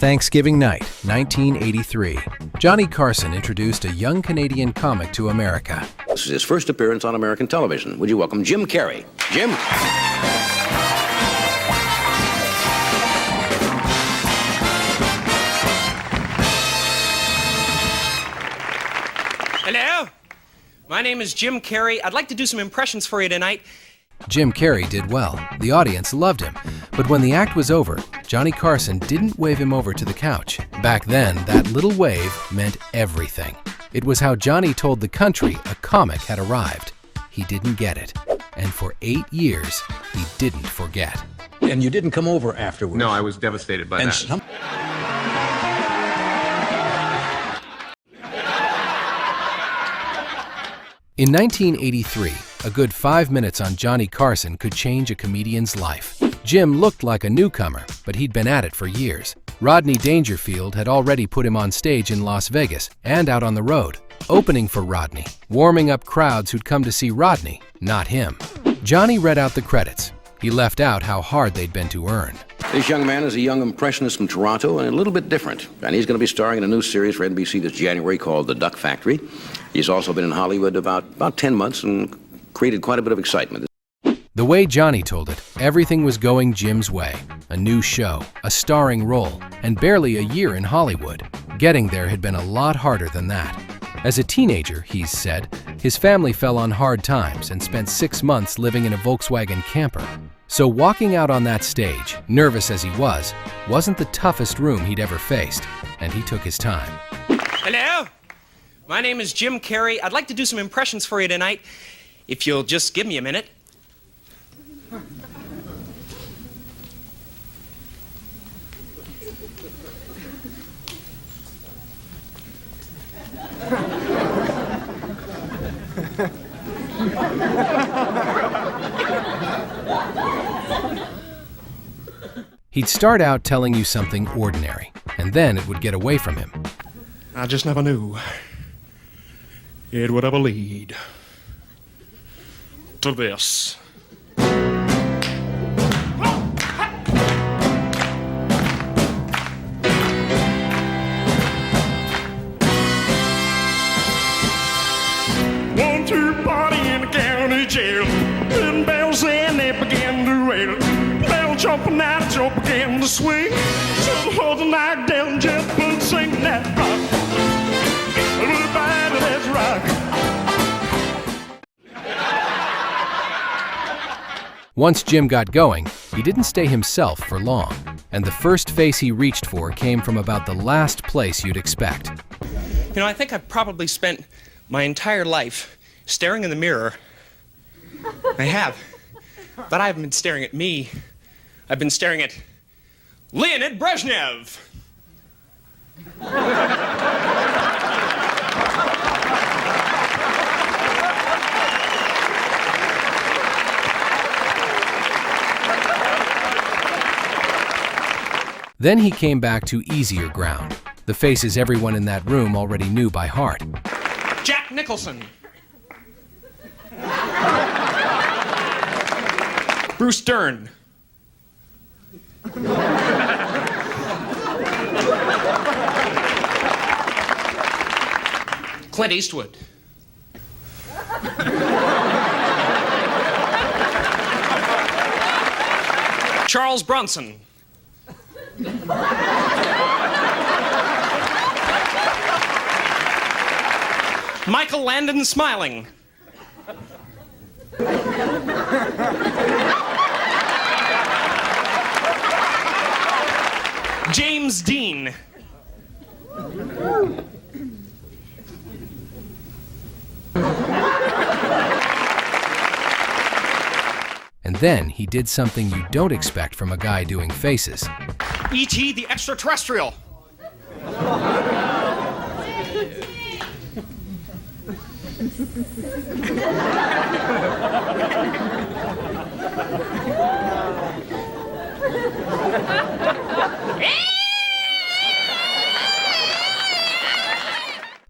Thanksgiving night, 1983. Johnny Carson introduced a young Canadian comic to America. This is his first appearance on American television. Would you welcome Jim Carrey? Jim? Hello? My name is Jim Carrey. I'd like to do some impressions for you tonight. Jim Carrey did well. The audience loved him. But when the act was over, Johnny Carson didn't wave him over to the couch. Back then, that little wave meant everything. It was how Johnny told the country a comic had arrived. He didn't get it. And for 8 years, he didn't forget. And you didn't come over afterwards? No, I was devastated by that. In 1983, a good 5 minutes on Johnny Carson could change a comedian's life. Jim looked like a newcomer, but he'd been at it for years. Rodney Dangerfield had already put him on stage in Las Vegas and out on the road, opening for Rodney, warming up crowds who'd come to see Rodney, not him. Johnny read out the credits. He left out how hard they'd been to earn. This young man is a young impressionist from Toronto and a little bit different. And he's going to be starring in a new series for NBC this January called The Duck Factory. He's also been in Hollywood about 10 months and created quite a bit of excitement. The way Johnny told it, everything was going Jim's way. A new show, a starring role, and barely a year in Hollywood. Getting there had been a lot harder than that. As a teenager, he's said, his family fell on hard times and spent 6 months living in a Volkswagen camper. So walking out on that stage, nervous as he was, wasn't the toughest room he'd ever faced, and he took his time. Hello? My name is Jim Carrey. I'd like to do some impressions for you tonight, if you'll just give me a minute. He'd start out telling you something ordinary, and then it would get away from him. I just never knew it would ever lead to this. One, two, party in the county jail. Then bells and they began to wail. Bell jumping out, the jump began to swing. So hold the night down, jump and sing that rock. Everybody, let's rock. Once Jim got going, he didn't stay himself for long, and the first face he reached for came from about the last place you'd expect. You know, I think I've probably spent my entire life staring in the mirror. I have. But I haven't been staring at me. I've been staring at Leonid Brezhnev. Then he came back to easier ground, the faces everyone in that room already knew by heart. Jack Nicholson. Bruce Dern. Clint Eastwood. Charles Bronson. Michael Landon Smiling. James Dean. And then he did something you don't expect from a guy doing faces. E.T. the Extraterrestrial.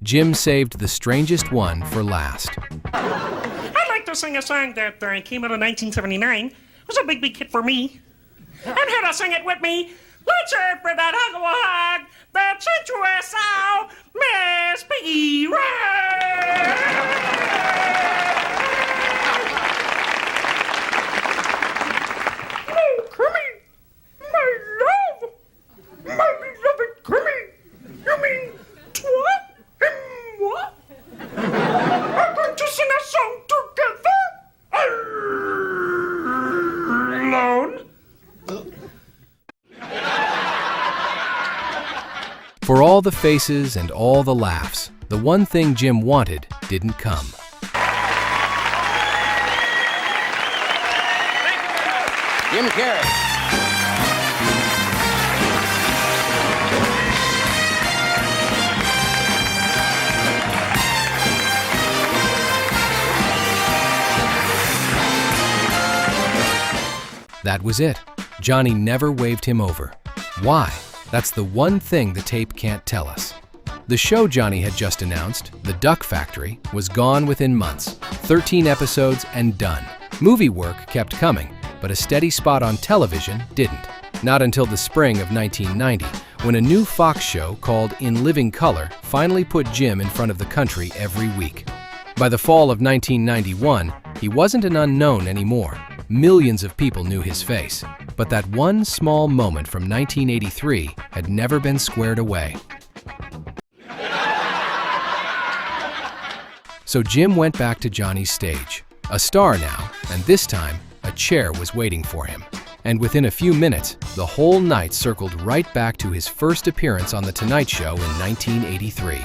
Jim saved the strangest one for last. I'd like to sing a song that came out in 1979. It was a big hit for me. And here to sing it with me, let's hear it for that hug of a For all the faces and all the laughs, the one thing Jim wanted didn't come. Jim Carrey. That was it. Johnny never waved him over. Why? That's the one thing the tape can't tell us. The show Johnny had just announced, The Duck Factory, was gone within months. 13 episodes and done. Movie work kept coming, but a steady spot on television didn't. Not until the spring of 1990, when a new Fox show called In Living Color finally put Jim in front of the country every week. By the fall of 1991, he wasn't an unknown anymore. Millions of people knew his face, but that one small moment from 1983 had never been squared away. So Jim went back to Johnny's stage, a star now, and this time, a chair was waiting for him. And within a few minutes, the whole night circled right back to his first appearance on The Tonight Show in 1983.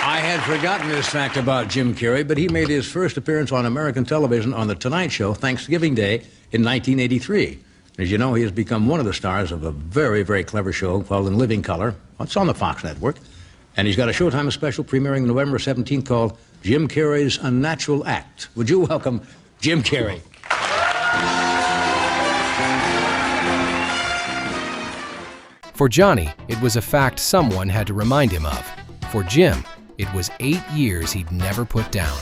I had forgotten this fact about Jim Carrey, but he made his first appearance on American television on The Tonight Show Thanksgiving Day in 1983. As you know, he has become one of the stars of a very, very clever show called In Living Color. It's on the Fox network. And he's got a Showtime special premiering November 17th called Jim Carrey's Unnatural Act. Would you welcome Jim Carrey? For Johnny, it was a fact someone had to remind him of. For Jim, it was 8 years he'd never put down.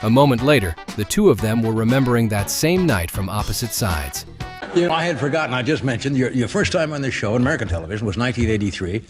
A moment later, the two of them were remembering that same night from opposite sides. You know, I had forgotten, I just mentioned, your first time on this show in American television was 1983.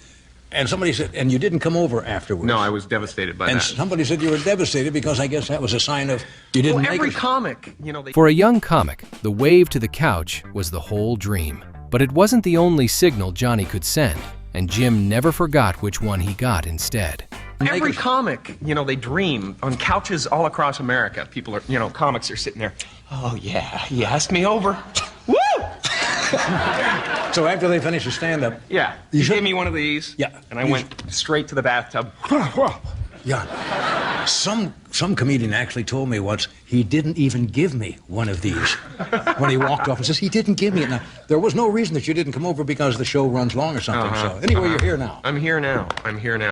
And somebody said, and you didn't come over afterwards. No, I was devastated by that. And somebody said you were devastated because I guess that was a sign of you didn't make it. Every comic, you know, For a young comic, the wave to the couch was the whole dream. But it wasn't the only signal Johnny could send, and Jim never forgot which one he got instead. Every comic, you know, they dream on couches all across America. People are, you know, comics are sitting there. Oh, yeah, he asked me over. Woo! So after they finished the stand-up... Yeah, he gave me one of these. Yeah. And I went straight to the bathtub. Yeah. Some comedian actually told me once he didn't even give me one of these. When he walked off and says, he didn't give me it. Now, there was no reason that you didn't come over because the show runs long or something. So anyway, you're here now. I'm here now. I'm here now.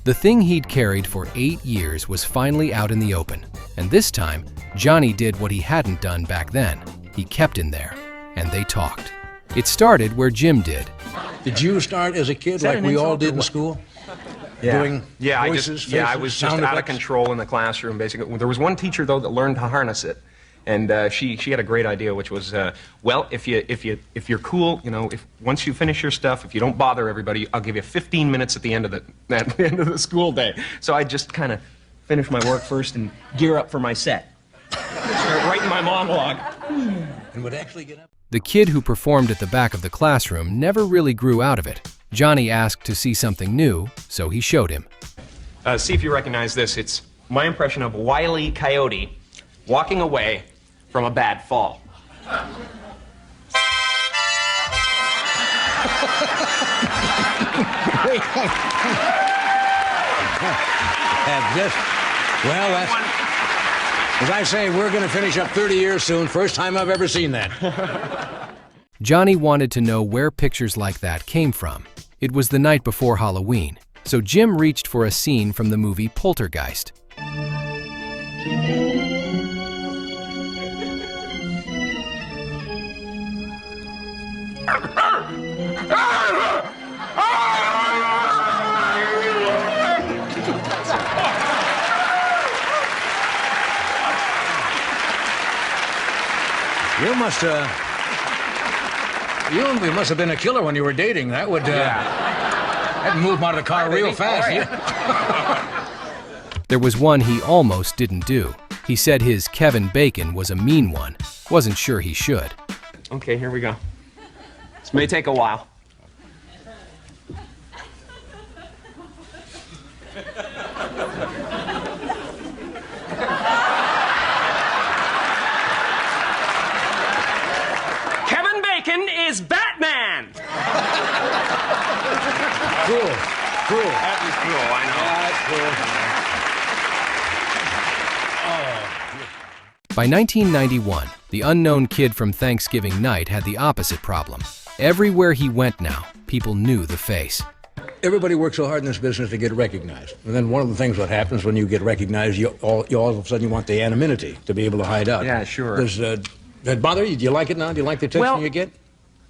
The thing he'd carried for 8 years was finally out in the open. And this time, Johnny did what he hadn't done back then. He kept in there, and they talked. It started where Jim did. Did you start as a kid like we all did in school? Yeah. Doing voices, faces, I was just out of control in the classroom, basically. There was one teacher, though, that learned to harness it. And she had a great idea, which was, well, if you're cool, you know, once you finish your stuff, if you don't bother everybody, I'll give you 15 minutes at the end of the school day. So I just kind of finish my work first and gear up for my set. Start writing my monologue. And would actually get up. The kid who performed at the back of the classroom never really grew out of it. Johnny asked to see something new, so he showed him. See if you recognize this. It's my impression of Wile E. Coyote walking away from a bad fall. Well, that's, as I say, we're going to finish up 30 years soon. First time I've ever seen that. Johnny wanted to know where pictures like that came from. It was the night before Halloween, so Jim reached for a scene from the movie Poltergeist. You must have been a killer when you were dating. That would that'd move him out of the car real fast. There was one he almost didn't do. He said his Kevin Bacon was a mean one. Wasn't sure he should. Okay, here we go. This may take a while. Kevin Bacon is Batman! Cruel. Cruel. That was cruel, I know. By 1991, the unknown kid from Thanksgiving night had the opposite problem. Everywhere he went now, people knew the face. Everybody works so hard in this business to get recognized. And then one of the things that happens when you get recognized, you all of a sudden you want the anonymity to be able to hide out. Yeah, sure. Does that bother you? Do you like it now? Do you like the attention you get?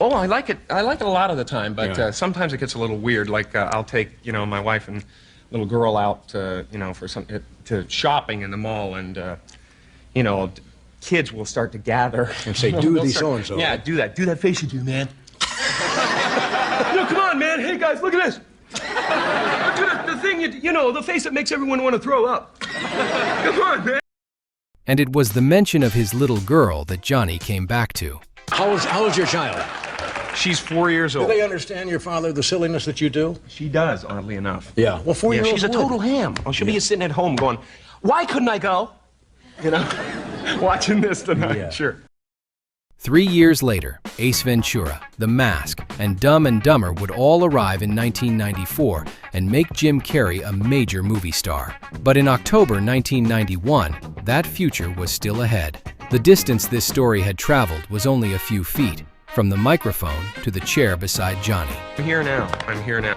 Oh, I like it. I like it a lot of the time, but Yeah. sometimes it gets a little weird. Like I'll take, my wife and little girl out, for some to shopping in the mall, and kids will start to gather And say, do They'll the start- so-and-so. Yeah, do that face you do, man. Come on, man. Hey guys, look at this. Do the thing, the face that makes everyone want to throw up. Come on, man. And it was the mention of his little girl that Johnny came back to. How old's your child? She's 4 years Do old. they understand your father, the silliness that you do? She does, oddly enough. Yeah. Well, 4 years old. She's a total ham. Oh, she'll be sitting at home going, why couldn't I go? Watching this tonight. Yeah. Sure. 3 years later, Ace Ventura, The Mask, and Dumb and Dumber would all arrive in 1994 and make Jim Carrey a major movie star. But in October 1991, that future was still ahead. The distance this story had traveled was only a few feet, from the microphone to the chair beside Johnny. I'm here now.